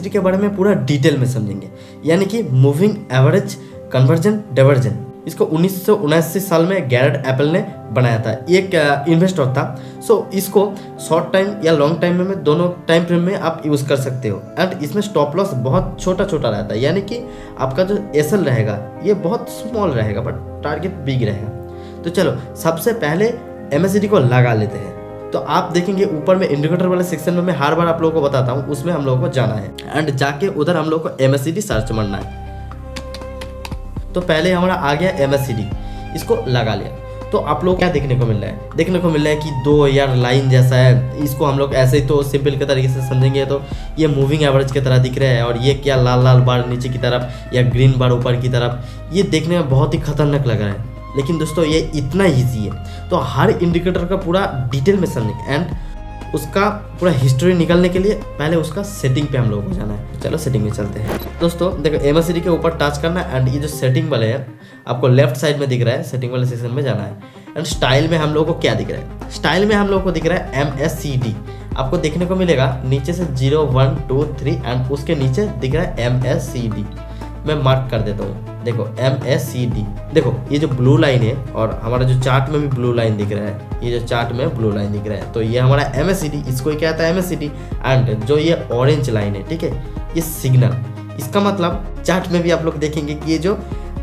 MACD के बारे में पूरा डिटेल में समझेंगे, यानी कि मूविंग एवरेज कन्वर्जन डाइवर्जन। इसको 1979 साल में गैरेट एप्पल ने बनाया था, एक इन्वेस्टर था। सो इसको शॉर्ट टाइम या लॉन्ग टाइम में दोनों टाइम फ्रेम में आप यूज़ कर सकते हो। एंड इसमें स्टॉप लॉस बहुत छोटा छोटा रहता है, यानी कि आपका जो एसएल रहेगा ये बहुत स्मॉल रहेगा बट टारगेट बिग रहेगा। तो चलो सबसे पहले MACD को लगा लेते हैं। तो आप देखेंगे ऊपर में इंडिकेटर वाले सेक्शन में मैं हर बार आप लोगों को बताता हूँ, उसमें हम लोगों को जाना है एंड जाके उधर हम लोग को MACD सर्च मारना है। तो पहले हमारा आ गया MACD, इसको लगा लिया। तो आप लोग क्या देखने को मिल रहा है? देखने को मिल रहा है कि दो यार लाइन जैसा है। इसको हम लोग ऐसे ही तो सिंपल के तरीके से समझेंगे तो ये मूविंग एवरेज की तरह दिख रहा है, और ये क्या लाल लाल बार नीचे की तरफ या ग्रीन बार ऊपर की तरफ, ये देखने में बहुत ही खतरनाक लग रहा है। लेकिन दोस्तों ये इतना ईजी है, तो हर इंडिकेटर का पूरा डिटेल में समझेंगे एंड उसका पूरा हिस्ट्री निकालने के लिए पहले उसका सेटिंग पे हम लोगों को जाना है। चलो सेटिंग में चलते हैं। दोस्तों देखो MACD के ऊपर टच करना है एंड ये जो सेटिंग वाले है आपको लेफ्ट साइड में दिख रहा है, सेटिंग वाले सेक्शन में जाना है। एंड स्टाइल में हम लोगों को क्या दिख रहा है? स्टाइल में हम लोगों को दिख रहा है MACD, आपको देखने को मिलेगा नीचे से 0 1 2 3 एंड उसके नीचे दिख रहा है MACD। मैं मार्क कर देता हूँ, देखो MACD। देखो ये जो ब्लू लाइन है और हमारा जो चार्ट में भी ब्लू लाइन दिख रहा है, ये जो चार्ट में ब्लू लाइन दिख रहा है, तो ये हमारा MACD, इसको ही कहता है MACD। एंड जो ये ऑरेंज लाइन है, ठीक है, ये सिग्नल। इसका मतलब चार्ट में भी आप लोग देखेंगे कि ये जो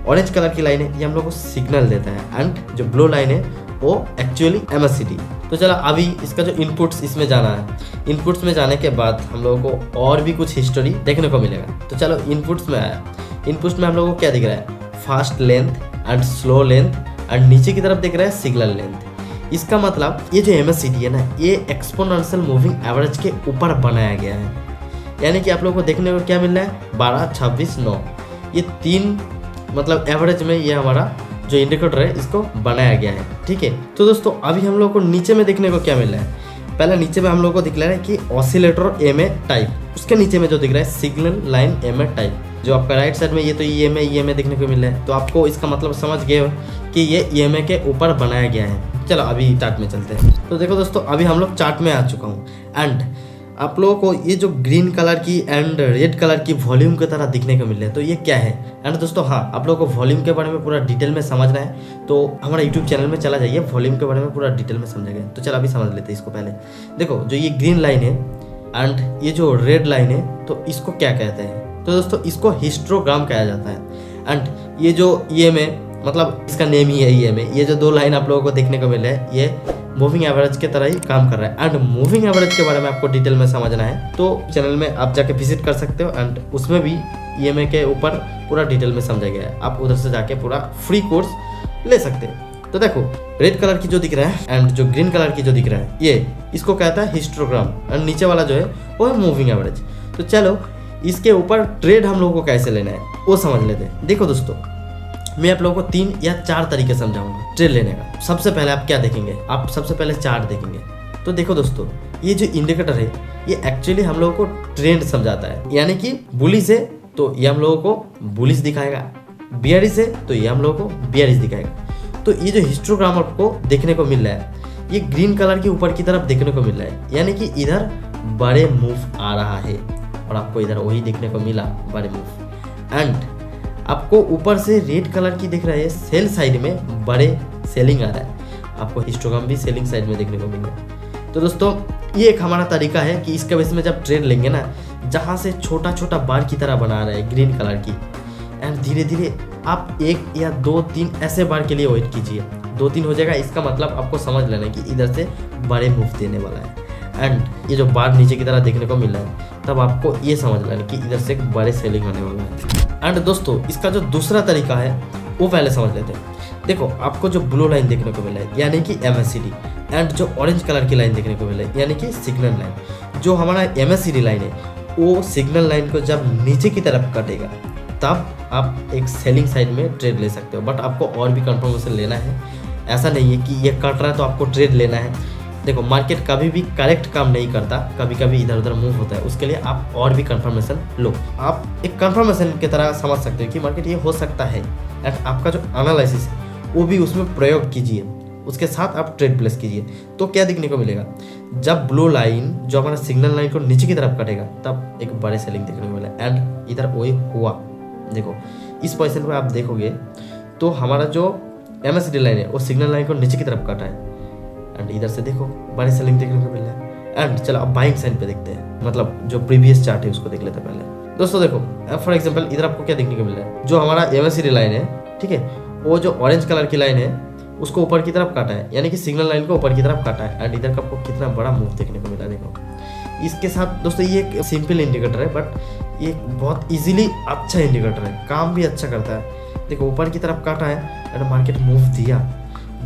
ऑरेंज कलर की लाइन है ये हम लोग को सिग्नल देता है एंड जो ब्लू लाइन है वो एक्चुअली MACD। तो चलो अभी इसका जो इनपुट्स इसमें जाना है, इनपुट्स में जाने के बाद हम लोगों को और भी कुछ हिस्ट्री देखने को मिलेगा। तो चलो इनपुट्स में आया। इनपुट्स में हम लोगों को क्या दिख रहा है? Fast length and slow length and नीचे की तरफ दिख रहा है सिग्नल लेंथ। इसका मतलब ये जो MACD है ना, ये एक्सपोनेंशियल मूविंग एवरेज के ऊपर बनाया गया है, यानी कि आप लोगों को देखने को क्या मिल रहा है? 12 26 9, ये तीन मतलब एवरेज में ये हमारा जो इंडिकेटर है इसको बनाया गया है, ठीक है। तो दोस्तों अभी हम लोग को नीचे में देखने को क्या मिल रहा है? पहले नीचे में हम लोग को दिख रहा है कि ऑसिलेटर EMA टाइप, उसके नीचे में जो दिख रहा है सिग्नल लाइन EMA टाइप। जो आपका राइट साइड में ये तो EMA देखने को मिल रहा है, तो आपको इसका मतलब समझ गए हो कि ये EMA के ऊपर बनाया गया है। चलो अभी चार्ट में चलते हैं। तो देखो दोस्तों अभी हम लोग चार्ट में आ चुका हूँ एंड आप लोगों को ये जो ग्रीन कलर की एंड रेड कलर की वॉल्यूम की तरह दिखने को मिल रहा है, तो ये क्या है? एंड दोस्तों हाँ, आप लोगों को वॉल्यूम के बारे में पूरा डिटेल में समझना है तो हमारा यूट्यूब चैनल में चला जाइए, वॉल्यूम के बारे में पूरा डिटेल में समझेंगे। तो चलो अभी समझ लेते हैं इसको। पहले देखो जो ये ग्रीन लाइन है एंड ये जो रेड लाइन है, तो इसको क्या कहते हैं? तो दोस्तों इसको हिस्टोग्राम कहा जाता है। एंड ये जो EMA मतलब इसका नेम ही है EMA, ये जो दो लाइन आप लोगों को देखने को मिल रहा है ये मूविंग एवरेज के तरह ही काम कर रहा है। एंड मूविंग एवरेज के बारे में आपको डिटेल में समझना है तो चैनल में आप जाके विजिट कर सकते हो एंड उसमें भी EMA के ऊपर पूरा डिटेल में समझा गया है, आप उधर से जाके पूरा फ्री कोर्स ले सकते हैं। तो देखो रेड कलर की जो दिख रहा है एंड जो ग्रीन कलर की जो दिख रहा है, ये इसको कहता है हिस्टोग्राम एंड नीचे वाला जो है वो है मूविंग एवरेज। तो चलो इसके ऊपर ट्रेड हम लोगों को कैसे लेना है वो समझ लेते हैं। देखो दोस्तों मैं आप लोगों को 3 या 4 तरीके समझाऊंगा ट्रेड लेने का। सबसे पहले आप क्या देखेंगे? आप सबसे पहले चार्ट देखेंगे। तो देखो दोस्तों ये जो इंडिकेटर है ये एक्चुअली हम लोगों को ट्रेंड समझाता है, यानी कि बुलिश है तो ये हम लोगों को बुलिश दिखाएगा, बियरिश है तो ये हम लोगों को बियरिश दिखाएगा। तो ये जो हिस्टोग्राम आपको देखने को मिल रहा है ये ग्रीन कलर के ऊपर की तरफ देखने को मिल रहा है, यानी कि इधर बड़े मूव आ रहा है और आपको इधर वही देखने को मिला बड़े मूव। एंड आपको ऊपर से रेड कलर की दिख रहा है सेल साइड में बड़े सेलिंग आ रहा है, आपको हिस्टोग्राम भी सेलिंग साइड में देखने को मिल रहा है। तो दोस्तों ये एक हमारा तरीका है कि इसके बेस में जब ट्रेड लेंगे ना, जहाँ से छोटा छोटा बार की तरह बना रहा है ग्रीन कलर की, एंड धीरे धीरे आप 1 या 2 3 ऐसे बार के लिए वेट कीजिए। 2-3 हो जाएगा, इसका मतलब आपको समझ लेना है कि इधर से बड़े मूव देने वाला है। एंड ये जो बार नीचे की तरह देखने को मिल रहा है तब आपको ये समझ लेना कि इधर से एक बड़े सेलिंग आने वाला है। एंड दोस्तों इसका जो दूसरा तरीका है वो पहले समझ लेते हैं। देखो आपको जो ब्लू लाइन देखने को मिल रहा है यानी कि MACD, एंड जो ऑरेंज कलर की लाइन देखने को मिल रहा है यानी कि सिग्नल लाइन। जो हमारा MACD लाइन है वो सिग्नल लाइन को जब नीचे की तरफ कटेगा तब आप एक सेलिंग साइड में ट्रेड ले सकते हो, बट आपको और भी कंफर्मेशन लेना है। ऐसा नहीं है कि ये कट रहा है तो आपको ट्रेड लेना है। देखो मार्केट कभी भी करेक्ट काम नहीं करता, कभी कभी इधर उधर मूव होता है, उसके लिए आप और भी कंफर्मेशन लो। आप एक कंफर्मेशन की तरह समझ सकते हो कि मार्केट ये हो सकता है, एंड आपका जो एनालिसिस है वो भी उसमें प्रयोग कीजिए, उसके साथ आप ट्रेड प्लेस कीजिए। तो क्या देखने को मिलेगा, जब ब्लू लाइन जो हमारा सिग्नल लाइन को नीचे की तरफ काटेगा तब एक बड़े सेलिंग देखने को मिला एंड इधर वही हुआ। देखो इस पोजीशन पे आप देखोगे तो हमारा जो MACD लाइन है वो सिग्नल लाइन को नीचे की तरफ काटा है एंड इधर से देखो बड़े सेलिंग देखने को मिल रहा है। एंड चलो अब बाइंग साइन पे देखते हैं, मतलब जो प्रीवियस चार्ट है उसको देख लेते हैं पहले। दोस्तों देखो फॉर एग्जांपल इधर आपको क्या देखने को मिल रहा है, जो हमारा MACD लाइन है, ठीक है, वो जो ऑरेंज कलर की लाइन है उसको ऊपर की तरफ काटा है, यानी कि सिग्नल लाइन को ऊपर की तरफ काटा है एंड इधर का आपको कितना बड़ा मूव देखने को मिला। देखो इसके साथ दोस्तों ये एक सिंपल इंडिकेटर है बट ये बहुत इजीली अच्छा इंडिकेटर है, काम भी अच्छा करता है। देखो ऊपर की तरफ काटा है एंड मार्केट मूव दिया,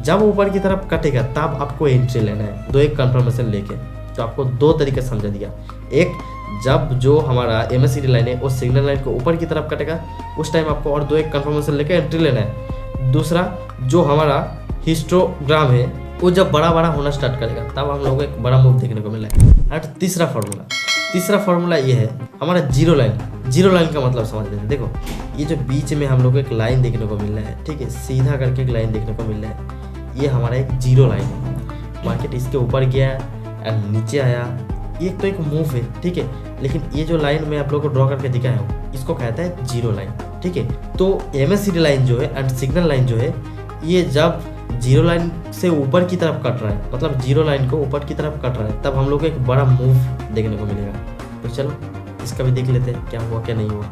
जब ऊपर की तरफ कटेगा तब आपको एंट्री लेना है, दो एक कंफर्मेशन लेके। तो आपको दो तरीके से समझा दिया, एक जब जो हमारा MACD लाइन है वो सिग्नल लाइन को ऊपर की तरफ कटेगा उस टाइम आपको और दो एक कंफर्मेशन लेके एंट्री लेना है। दूसरा जो हमारा हिस्टोग्राम है वो जब बड़ा बड़ा होना स्टार्ट करेगा तब हम लोगों को एक बड़ा मूव देखने को मिला है। एंड तीसरा फार्मूला ये है हमारा जीरो लाइन का मतलब समझ लेते हैं। देखो ये जो बीच में हम लोग को एक लाइन देखने को मिल रहा है, ठीक है, सीधा करके एक लाइन देखने को मिल रहा है, ये हमारा एक जीरो लाइन है। मार्केट इसके ऊपर गया एंड नीचे आया, ये तो एक मूव है, ठीक है, लेकिन ये जो लाइन मैं आप लोगों को ड्रॉ करके दिखाया हूँ इसको कहता है जीरो लाइन, ठीक है। तो MACD लाइन जो है एंड सिग्नल लाइन जो है ये जब जीरो लाइन से ऊपर की तरफ कट रहा है, मतलब जीरो लाइन को ऊपर की तरफ कट रहा है, तब हम लोग को एक बड़ा मूव देखने को मिलेगा। तो चलो इसका भी देख लेते हैं क्या हुआ क्या नहीं हुआ।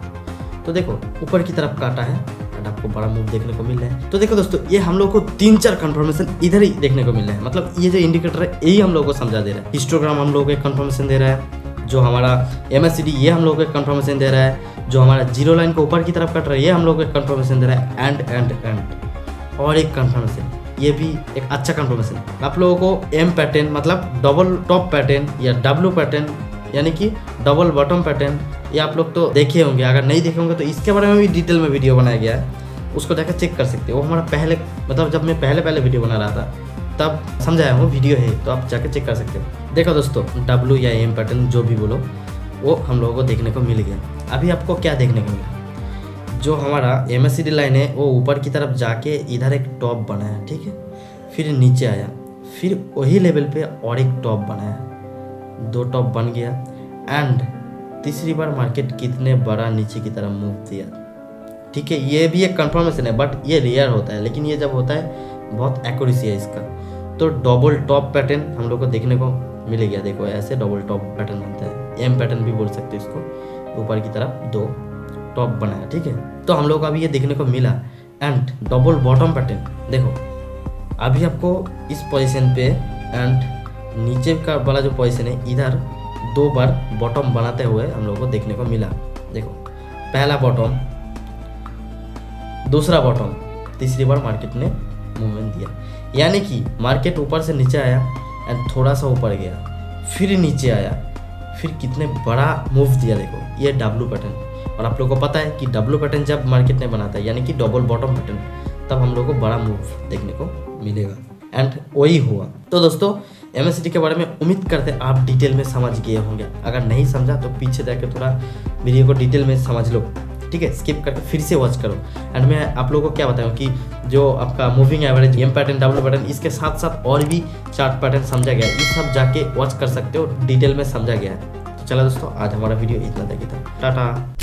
तो देखो ऊपर की तरफ काटा है एंड आपको बड़ा मूव देखने को मिल रहा है। तो देखो दोस्तों ये हम लोग को 3-4 कंफर्मेशन इधर ही देखने को मिल रहा है, मतलब ये जो इंडिकेटर है यही हम लोग को समझा दे रहा है। हिस्टोग्राम हम लोग को एक कंफर्मेशन दे रहा है, जो हमारा MACD ये हम लोग को एक कंफर्मेशन दे रहा है, जो हमारा जीरो लाइन को ऊपर की तरफ कट रहा है ये हम लोग को एक कंफर्मेशन दे रहा है एंड और एक कंफर्मेशन, ये भी एक अच्छा कंफर्मेशन आप लोगों को M पैटर्न मतलब डबल टॉप पैटर्न या W पैटर्न यानी कि डबल बॉटम पैटर्न, ये आप लोग तो देखे होंगे, अगर नहीं देखे होंगे तो इसके बारे में भी डिटेल में वीडियो बनाया गया है, उसको जाकर चेक कर सकते हो। वो हमारा पहले मतलब जब मैं पहले वीडियो बना रहा था तब समझाया हूँ वीडियो है, तो आप जाकर चेक कर सकते हो। देखो दोस्तों W या M पैटर्न जो भी बोलो वो हम लोगों को देखने को मिल गया। अभी आपको क्या देखने को मिला, जो हमारा MACD लाइन है वो ऊपर की तरफ जाके इधर एक टॉप बनाया, ठीक है, फिर नीचे आया, फिर वही लेवल पे और एक टॉप बनाया, दो टॉप बन गया एंड तीसरी बार मार्केट कितने बड़ा नीचे की तरफ मूव दिया, ठीक है। ये भी एक कंफर्मेशन है बट ये रेयर होता है, लेकिन ये जब होता है बहुत एक्यूरेसी है इसका। तो डबल टॉप पैटर्न हम लोग को देखने को मिल गया। देखो ऐसे डबल टॉप पैटर्न बनता है, M पैटर्न भी बोल सकते हो इसको, ऊपर की तरफ दो टॉप बनाया, ठीक है। तो हम लोग को अभी ये देखने को मिला एंड डबल बॉटम पैटर्न। देखो अभी आपको इस पोजीशन पे एंड नीचे का वाला जो पोजीशन है इधर दो बार बॉटम बनाते हुए हम लोग को देखने को मिला। देखो पहला बॉटम, दूसरा बॉटम, तीसरी बार मार्केट ने मूवमेंट दिया, यानी कि मार्केट ऊपर से नीचे आया एंड थोड़ा सा ऊपर गया, फिर नीचे आया, फिर कितने बड़ा मूव दिया। देखो ये W पैटर्न, और आप लोगों को पता है कि W पैटर्न जब मार्केट ने बनाता है यानी कि डबल बॉटम पैटर्न, तब हम लोग को बड़ा मूव देखने को मिलेगा एंड वही हुआ। तो दोस्तों MACD के बारे में उम्मीद करते हैं आप डिटेल में समझ गए होंगे, अगर नहीं समझा तो पीछे जाकर थोड़ा वीडियो को डिटेल में समझ लो, ठीक है, स्किप करके फिर से वॉच करो। एंड मैं आप लोगों को क्या बताऊँ कि जो आपका moving average M pattern W pattern इसके साथ साथ और भी चार्ट पैटर्न समझा गया है, ये सब जाके वॉच कर सकते हो, डिटेल में समझा गया है। तो चलो दोस्तों आज हमारा वीडियो इतना तक ही था, टाटा।